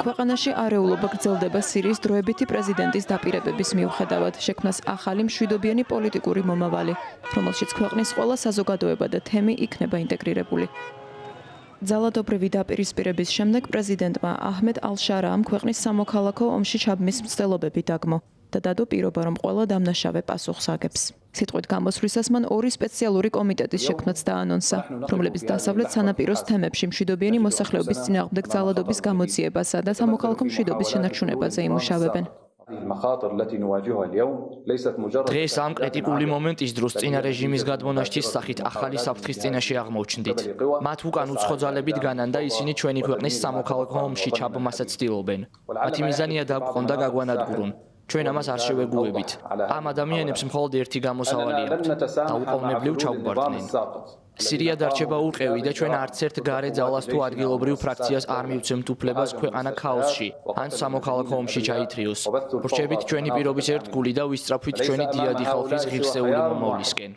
ქვეყანაში არეულობა გრძელდება სირიის დროებითი პრეზიდენტის დაპირებების მიუხედავად, შექმნას ახალი მშვიდობიანი პოლიტიკური მომავალი, რომელშიც ქვეყნის ყველა საზოგადოება და თემი იქნება ინტეგრირებული. ძალადობრივი დაპირისპირების შემდეგ პრეზიდენტმა აჰმედ ალ-შარაამ ქვეყნის სამოქალაქო ომში ჩაბმის მცდელობები დაგმო და დადო პირობა, რომ ყველა დამნაშავე პასუხს აგებს. სიტყვით გამოსვლისას მან ორი სპეციალური კომიტეტის შექმნაც დაანონსა, რომლებიც დასავლეთ სანაპიროს თემებში მშვიდობიანი მოსახლეობის წინააღმდეგ ძალადობის გამოძიებასა და სამოქალაქო მშვიდობის შენარჩუნებაზე იმუშავებენ. დღეს ამ კრიტიკული მომენტის დროს წინა რეჟიმის გადმონაშთის სახით ახალი საფრთხის წინაშე აღმოჩნდით. მათ უკან უცხო ძალები დგანან და ისინი ჩვენი ქვეყნის სამოქალაქო ომში ჩაბმასაც ცდილობენ. მათი მიზანია დაგვყონ და გაგვანადგურონ. ჩვენ ამას არ შევეგუებით. ამ ადამიანებს მხოლოდ ერთი გამოსავალი აქვთ და უყოვნებლივ ჩაგვბარდნენ. სირია დარჩება ურყევი და ჩვენ არც ერთ გარე ძალას თუ ადგილობრივ ფრაქციას არ მივცემთ უფლებას ქვეყანა ქაოსში ან სამოქალაქო ომში ჩაითრიოს. ვრჩებით ჩვენი პირობის ერთგული და ვისწრაფვით ჩვენი დიადი ხალხის ღირსეული მომავლისკენ.